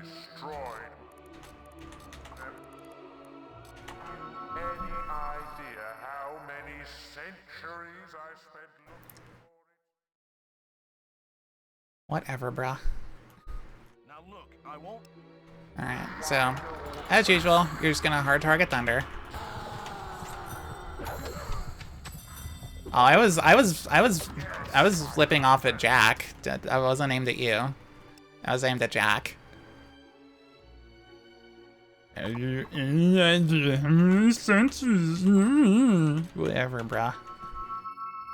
destroyed. Any idea how many centuries I spent looking for it? Whatever, bruh. Now look, I won't. Alright, so, as usual, you're just gonna hard target Thunder. Oh, I was flipping off at Jack. I wasn't aimed at you. I was aimed at Jack. Whatever, bruh.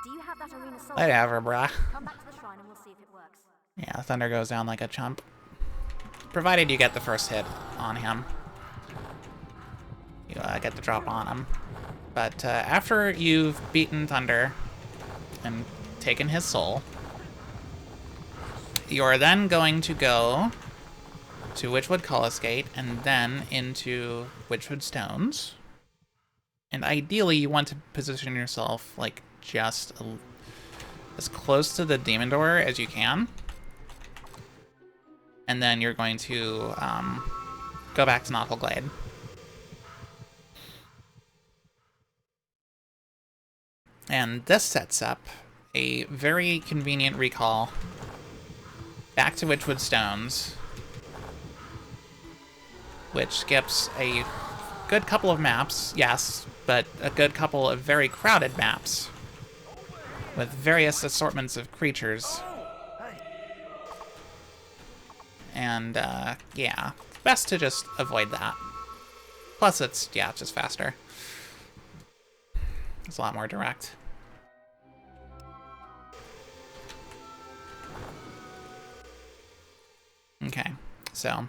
Do you have that arena sold? Whatever, bruh. Come back to the shrine and we'll see if it works. Yeah, Thunder goes down like a chump. Provided you get the first hit on him. You get the drop on him. But after you've beaten Thunder and taken his soul, you're then going to go to Witchwood Cullis Gate and then into Witchwood Stones. And ideally, you want to position yourself like just as close to the demon door as you can. And then you're going to go back to Nautical Glade. And this sets up a very convenient recall back to Witchwood Stones, which skips a good couple of maps, yes, but a good couple of very crowded maps with various assortments of creatures. And, yeah, best to just avoid that. Plus, it's, yeah, just faster. It's a lot more direct. Okay, so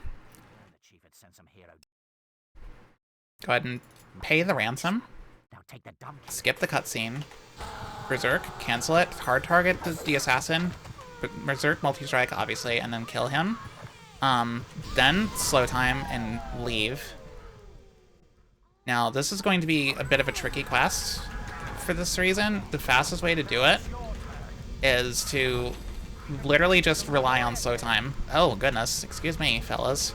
go ahead and pay the ransom. Skip the cutscene. Berserk, cancel it. Hard target the assassin. Berserk, multi-strike, obviously, and then kill him. Then slow time and leave. Now, this is going to be a bit of a tricky quest for this reason. The fastest way to do it is to literally just rely on slow time. Oh, goodness. Excuse me, fellas.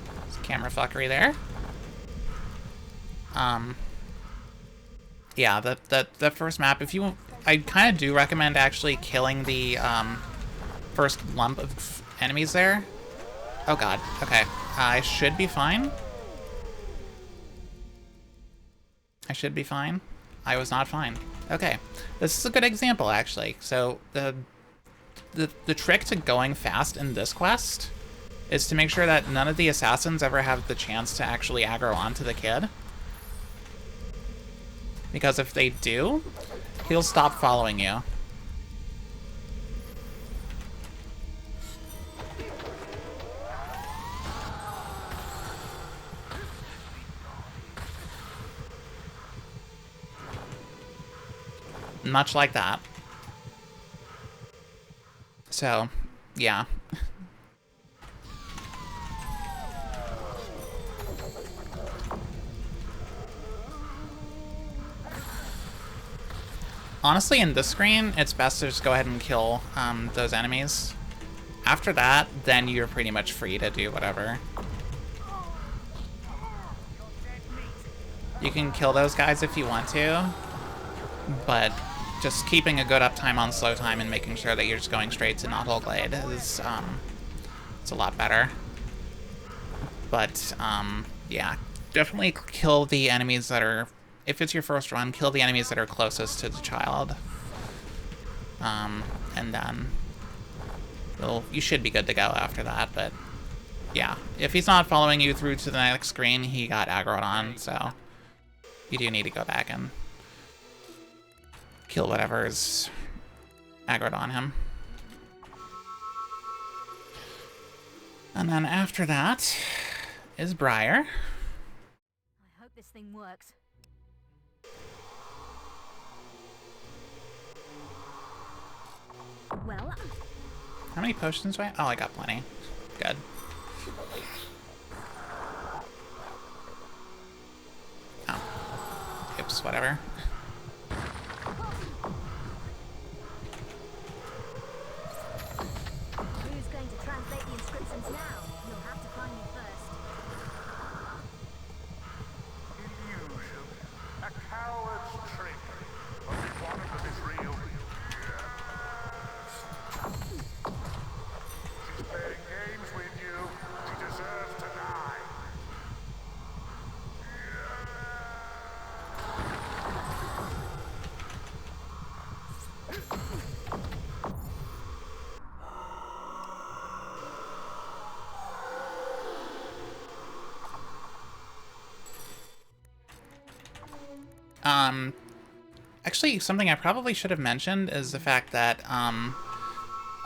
There's camera fuckery there. Yeah, the first map, if you... I kind of do recommend actually killing the, first lump of enemies there. Oh, God. Okay. I should be fine. I should be fine. I was not fine. Okay. This is a good example, actually. So, the trick to going fast in this quest is to make sure that none of the assassins ever have the chance to actually aggro onto the kid. Because if they do, he'll stop following you. Much like that. So, yeah. Honestly, in this screen, it's best to just go ahead and kill those enemies. After that, then you're pretty much free to do whatever. You can kill those guys if you want to, but just keeping a good uptime on slow time and making sure that you're just going straight to Nautical Glade is it's a lot better. But yeah, definitely kill the enemies that are, if it's your first run, kill the enemies that are closest to the child. And then you should be good to go after that, but yeah. If he's not following you through to the next screen, he got aggroed on, so you do need to go back and kill whatever is aggroed on him. And then after that is Briar. I hope this thing works. Well, How many potions do I have? Oh, I got plenty. Good. Oh. Oops, whatever. who's going to translate the inscriptions now? You'll have to find me Actually, something I probably should have mentioned is the fact that, on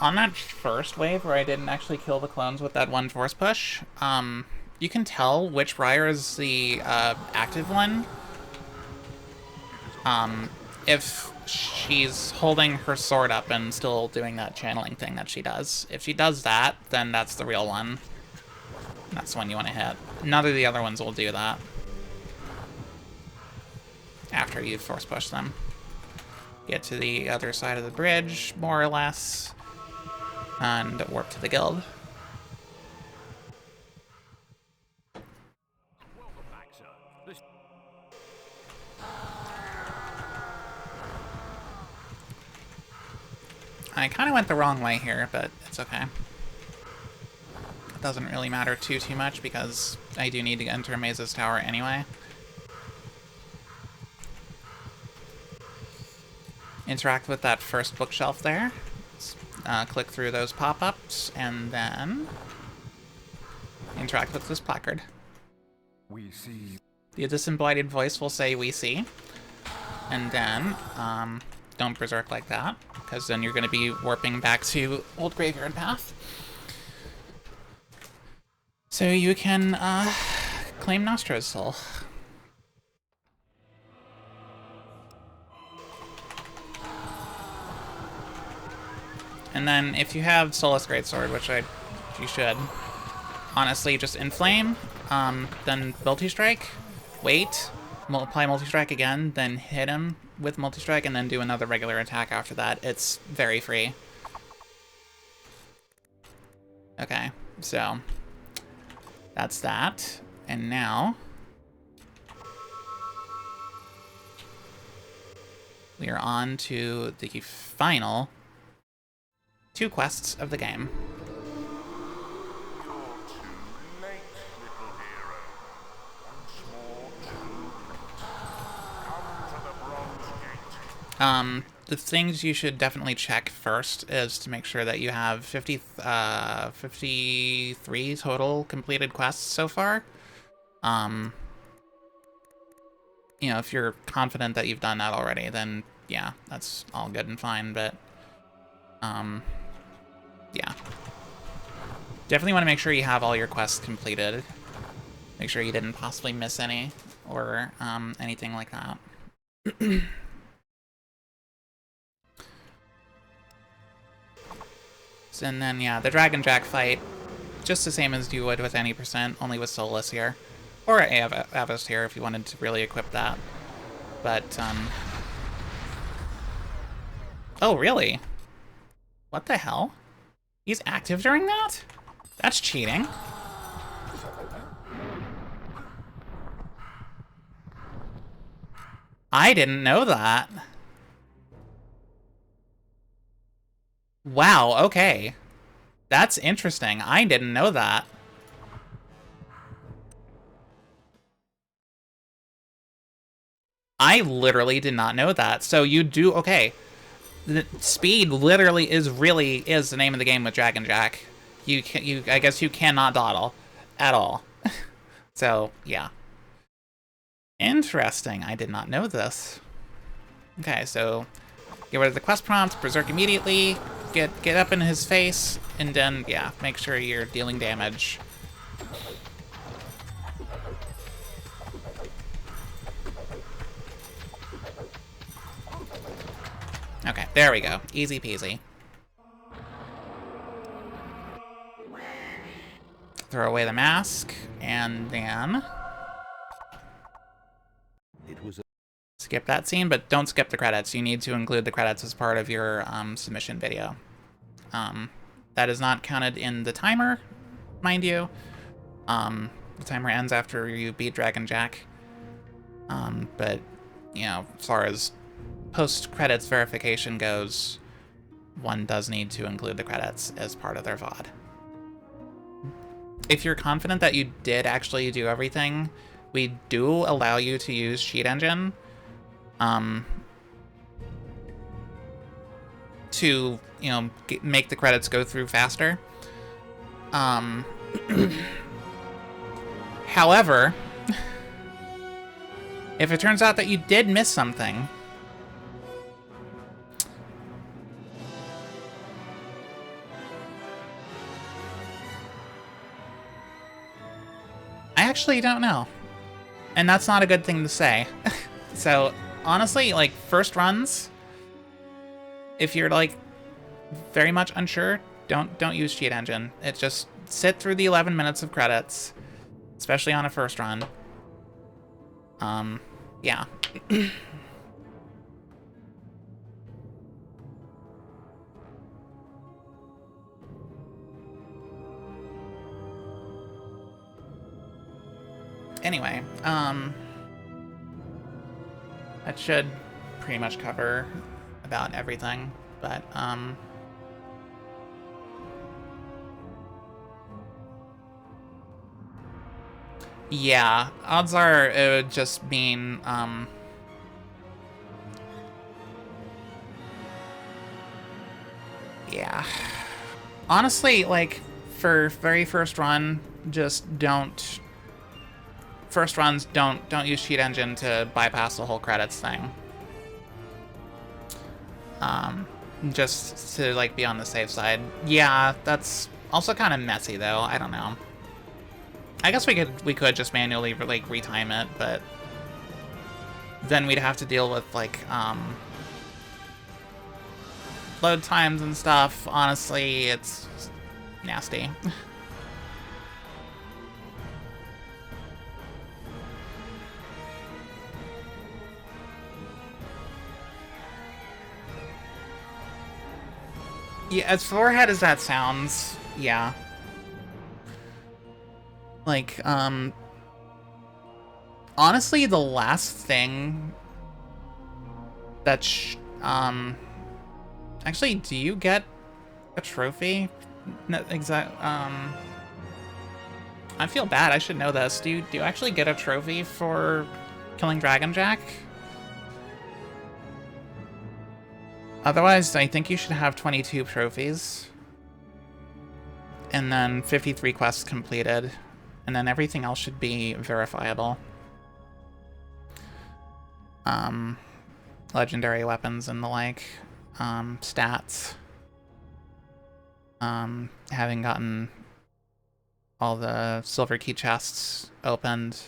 that first wave where I didn't actually kill the clones with that one force push, you can tell which Briar is the, active one. If she's holding her sword up and still doing that channeling thing that she does. If she does that, then that's the real one. That's the one you want to hit. None of the other ones will do that. After you force push them. Get to the other side of the bridge, more or less, and warp to the guild. Welcome back, sir. This I kind of went the wrong way here, but it's okay. It doesn't really matter too much because I do need to enter Maze's Tower anyway. Interact with that first bookshelf there. Click through those pop-ups, and then interact with this placard. We see. The disembodied voice will say, "We see." And then, don't berserk like that, because then you're going to be warping back to Old Graveyard Path. So you can, claim Nostro's soul. And then, if you have Soulless Greatsword, which you should, honestly, just Inflame, then Multi-Strike, wait, apply Multi-Strike again, then hit him with Multi-Strike, and then do another regular attack after that. It's very free. Okay, so that's that. And now we are on to the final 2 quests of the game. You're too late, little hero. Once more come to the Bronze Gate. The things you should definitely check first is to make sure that you have 53 total completed quests so far. You know, if you're confident that you've done that already, then yeah, that's all good and fine, but yeah. Definitely want to make sure you have all your quests completed. Make sure you didn't possibly miss any, or anything like that. And then, yeah, the Dragon Jack fight, just the same as you would with any percent, only with Soulless here. Or Avast here if you wanted to really equip that. But, oh, really? What the hell? He's active during that? That's cheating. I didn't know that. Wow, okay. That's interesting. I didn't know that. I literally did not know that. So you do, okay. The speed literally is the name of the game with Dragon Jack. I guess you cannot dawdle at all. So, yeah. Interesting. I did not know this. Okay, so get rid of the quest prompt, berserk immediately, get up in his face, and then, yeah, make sure you're dealing damage. Okay, there we go. Easy peasy. Throw away the mask, and then skip that scene, but don't skip the credits. You need to include the credits as part of your submission video. That is not counted in the timer, mind you. The timer ends after you beat Dragon Jack. But, you know, as far as post-credits verification goes, one does need to include the credits as part of their VOD. If you're confident that you did actually do everything, we do allow you to use Cheat Engine to, you know, make the credits go through faster. However, If it turns out that you did miss something, I actually don't know. And that's not a good thing to say. So, honestly, like, first runs, if you're, like, very much unsure, don't use Cheat Engine. It just sit through the 11 minutes of credits, especially on a first run. Yeah. Anyway, that should pretty much cover about everything, but, yeah, odds are it would just mean, yeah. Honestly, like, for very first run, just don't... First runs, don't use Cheat Engine to bypass the whole credits thing. Just to, like, be on the safe side. Yeah, that's also kind of messy, though. I don't know. I guess we could just manually, like, retime it, but then we'd have to deal with, like, load times and stuff. Honestly, it's nasty. Yeah, as forehead as that sounds, yeah. Like, honestly, the last thing that, actually, do you get a trophy? No, I feel bad, I should know this. Do you actually get a trophy for killing Dragon Jack? Otherwise, I think you should have 22 trophies. And then 53 quests completed. And then everything else should be verifiable. Legendary weapons and the like. Stats. Having gotten all the silver key chests opened.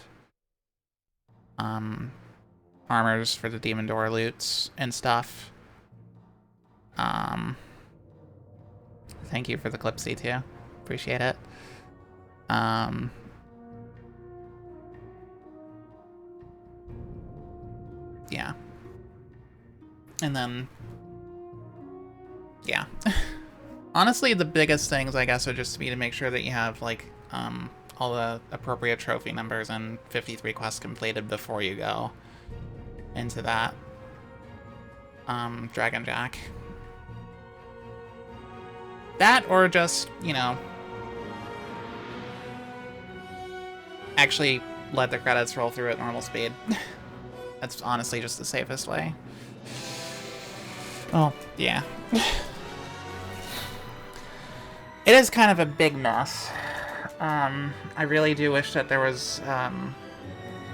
Armors for the Demon Door loots and stuff. Thank you for the Clipsy too. Appreciate it. Yeah. And then, yeah. Honestly, the biggest things, I guess, would just be to make sure that you have, like, all the appropriate trophy numbers and 53 quests completed before you go into that. Dragon Jack. That, or just, you know, actually let the credits roll through at normal speed. That's honestly just the safest way. Oh, yeah. It is kind of a big mess. I really do wish that there was a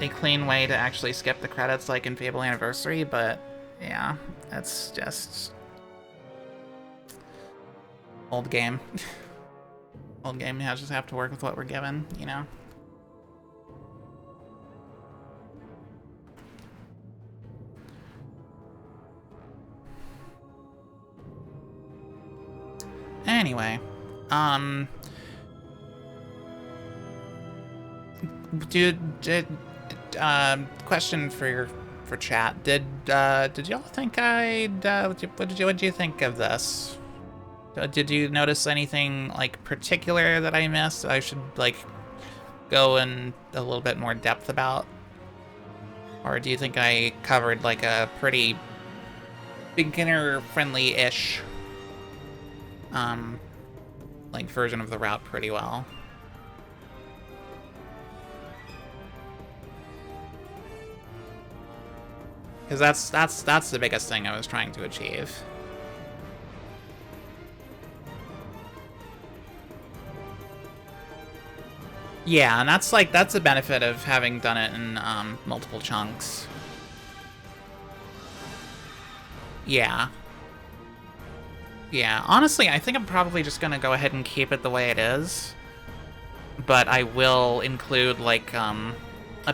clean way to actually skip the credits like in Fable Anniversary, but yeah, that's just... old game. Old game, you just have to work with what we're given, you know? Anyway, question for chat. Did y'all think what did you think of this? Did you notice anything, like, particular that I missed that I should, like, go in a little bit more depth about? Or do you think I covered, like, a pretty beginner-friendly-ish, like, version of the route pretty well? Because that's the biggest thing I was trying to achieve. Yeah, and that's a benefit of having done it in multiple chunks. Yeah. Yeah, honestly, I think I'm probably just gonna go ahead and keep it the way it is. But I will include, like, a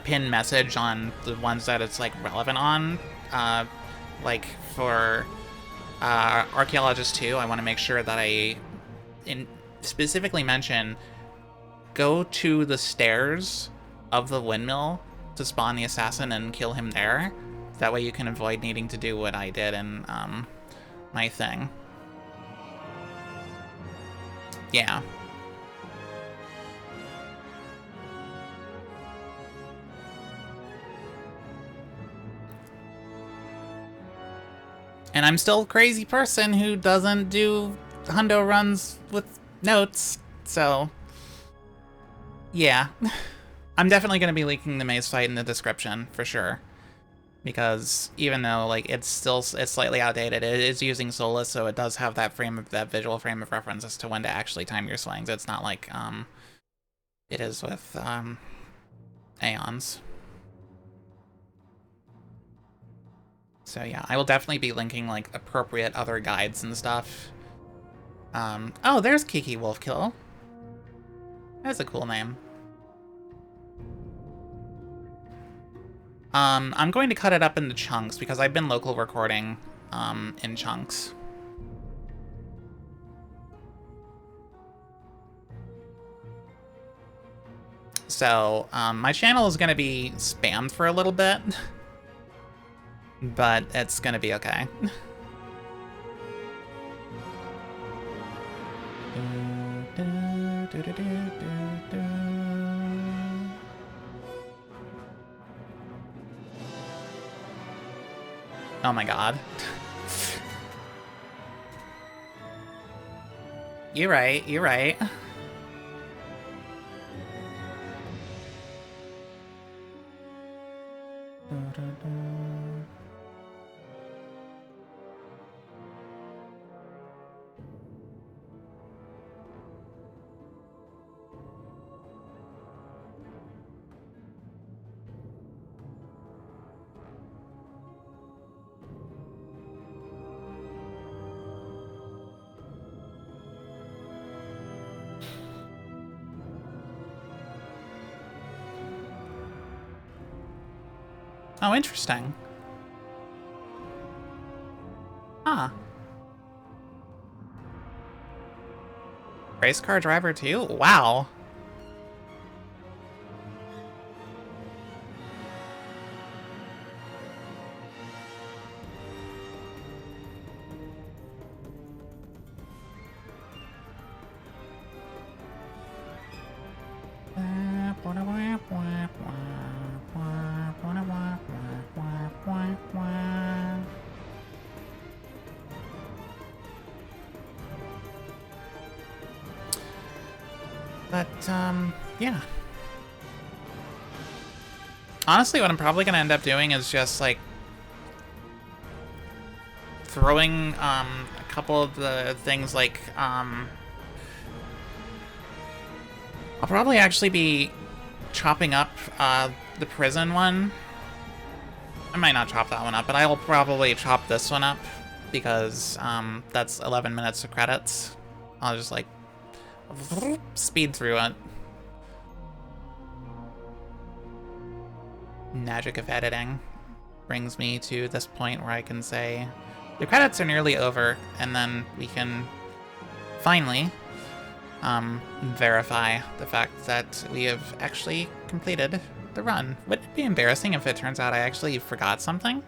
pinned message on the ones that it's, like, relevant on. Like, for Archaeologist 2, I want to make sure that I specifically mention, go to the stairs of the windmill to spawn the assassin and kill him there. That way you can avoid needing to do what I did in my thing. Yeah. And I'm still a crazy person who doesn't do hundo runs with notes, so yeah. I'm definitely going to be linking the maze fight in the description, for sure. Because even though, like, it's slightly outdated, it is using Solus, so it does have that visual frame of reference as to when to actually time your swings. It's not like, it is with, Aeons. So yeah, I will definitely be linking, like, appropriate other guides and stuff. Oh, there's Kiki Wolfkill. That's a cool name. I'm going to cut it up into chunks because I've been local recording, in chunks. So, my channel is gonna be spammed for a little bit, but it's gonna be okay. Oh my god. You're right, you're right. Oh, interesting. Huh. Race car driver too? Wow. But, yeah. Honestly, what I'm probably gonna end up doing is just, like, throwing, a couple of the things, like, I'll probably actually be chopping up, the prison one. I might not chop that one up, but I will probably chop this one up, because, that's 11 minutes of credits. I'll just, like, speed through it. Magic of editing brings me to this point where I can say the credits are nearly over, and then we can finally verify the fact that we have actually completed the run. Would it be embarrassing if it turns out I actually forgot something?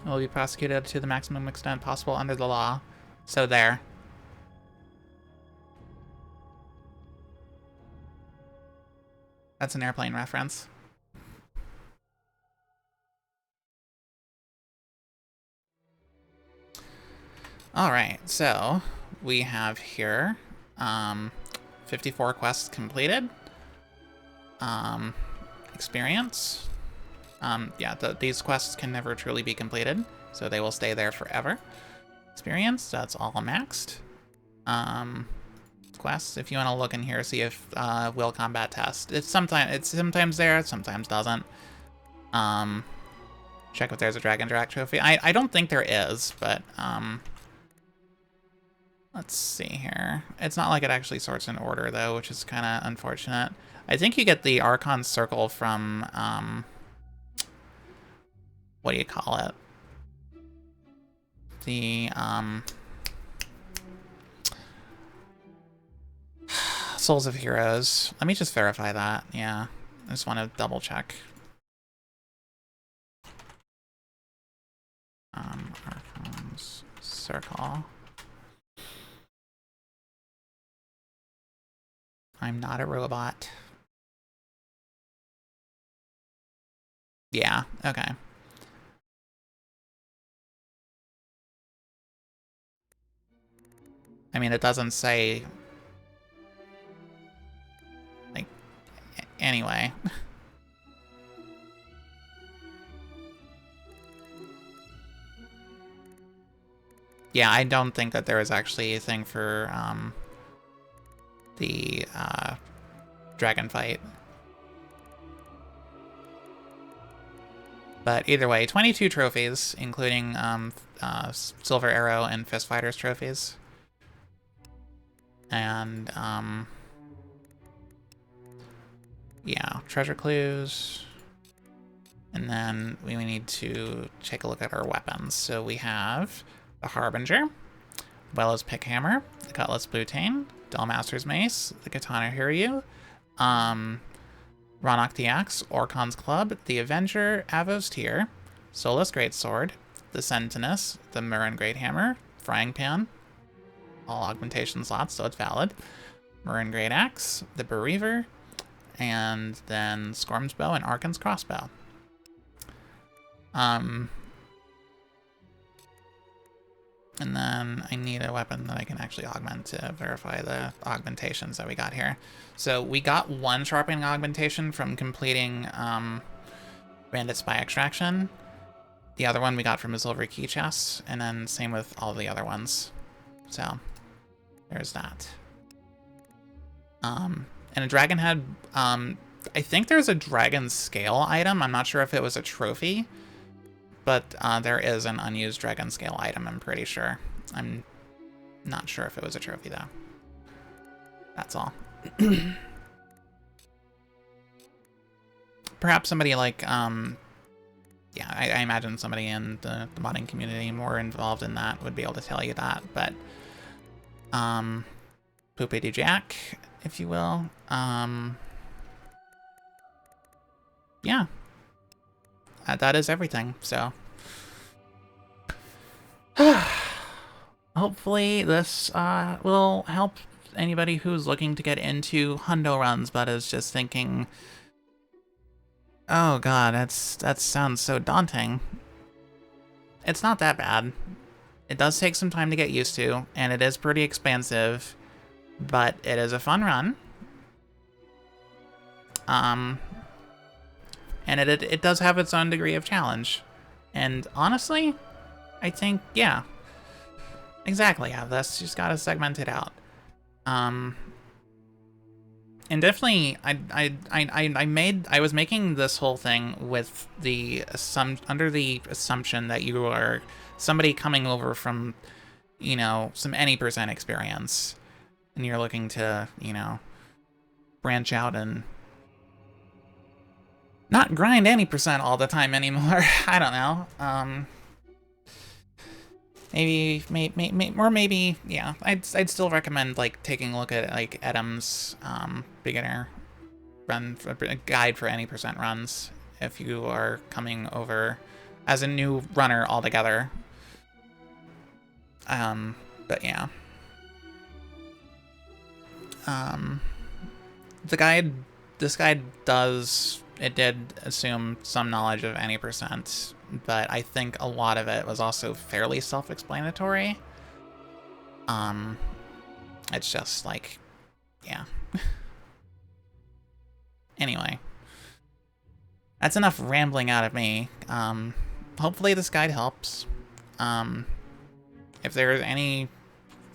Will be prosecuted to the maximum extent possible under the law. So there. That's an airplane reference. Alright, so we have here 54 quests completed. Experience. Yeah, these quests can never truly be completed, so they will stay there forever. experience. That's all maxed. Quests, if you want to look in here, see if will combat test. It's sometimes there, sometimes doesn't. Check if there's a Dragon Drac trophy. I don't think there is, but let's see here. It's not like it actually sorts in order though, which is kind of unfortunate. I think you get the Archon Circle from what do you call it? The Souls of Heroes. Let me just verify that. Yeah, I just want to double check. Archon's Circle. I'm not a robot. Yeah, okay. I mean, it doesn't say... Like, anyway. Yeah, I don't think that there is actually a thing for, the, dragon fight. But either way, 22 trophies, including, Silver Arrow and Fist Fighters trophies. And, yeah, treasure clues. And then we need to take a look at our weapons. So we have the Harbinger, Bella's Pickhammer, the Cutlass Bluetane, Delmaster's Mace, the Katana Hiryu, Ronok the Axe, Orkon's Club, the Avenger, Avos Tear, Solus Greatsword, the Sentinus, the Murren Great Hammer, Frying Pan, all augmentation slots, so it's valid, Murren Great Axe, the Bereaver, and then Scorm's Bow and Arkan's Crossbow. And then I need a weapon that I can actually augment to verify the augmentations that we got here. So we got one sharpening augmentation from completing Bandit Spy Extraction. The other one we got from a silver key chest, and then same with all the other ones. So there's that. And a dragon head, I think there's a dragon scale item. I'm not sure if it was a trophy. But there is an unused dragon scale item, I'm pretty sure. I'm not sure if it was a trophy, though. That's all. Perhaps somebody like, yeah, I imagine somebody in the modding community more involved in that would be able to tell you that, but Poopity Jack, if you will. Yeah. That is everything, so. Hopefully this will help anybody who's looking to get into hundo runs but is just thinking, oh god, that sounds so daunting. It's not that bad. It does take some time to get used to, and it is pretty expansive, but it is a fun run. And it does have its own degree of challenge. And honestly, I think, yeah, exactly, have this. Just gotta segment it out. And definitely, I was making this whole thing with the under the assumption that you are somebody coming over from, you know, some any percent experience, and you're looking to, you know, branch out and not grind any percent all the time anymore. I don't know. Maybe, yeah. I'd still recommend like taking a look at like Edam's beginner run guide for any percent runs if you are coming over as a new runner altogether. But yeah. This guide did assume some knowledge of any percent, but I think a lot of it was also fairly self-explanatory. It's just like, yeah. Anyway. That's enough rambling out of me. Hopefully this guide helps. if there's any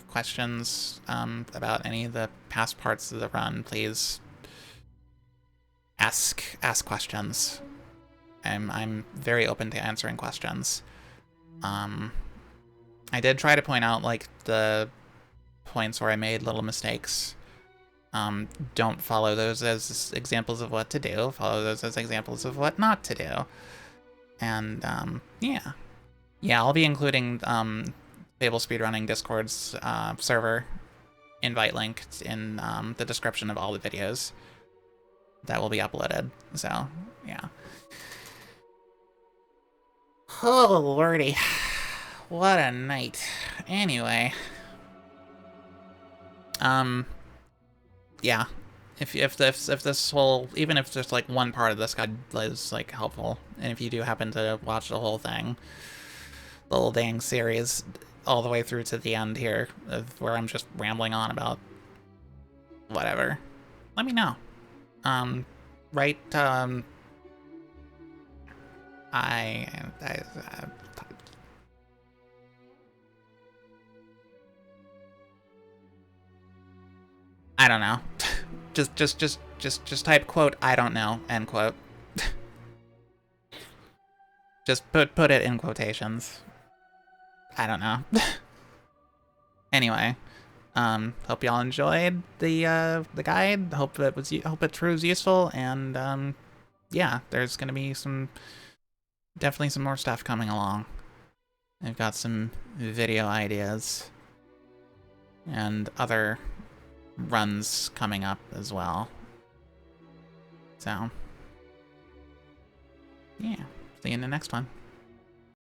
questions about any of the past parts of the run, please ask questions. I'm very open to answering questions. I did try to point out, like, the points where I made little mistakes. Don't follow those as examples of what to do. Follow those as examples of what not to do. And, yeah. Yeah, I'll be including, Fable Speedrunning Discord's, server invite link in, the description of all the videos that will be uploaded. So, yeah. Oh, lordy. What a night. Anyway. Yeah. If this whole, even if just like one part of this guide is like helpful, and if you do happen to watch the whole thing, the whole dang series, all the way through to the end here, where I'm just rambling on about whatever, let me know. Write, I don't know. just type quote, I don't know, end quote. Just put it in quotations. I don't know. Anyway, hope y'all enjoyed the guide. Hope it proves useful, and yeah, there's gonna be definitely some more stuff coming along. I've got some video ideas and other runs coming up as well. So, yeah, see you in the next one.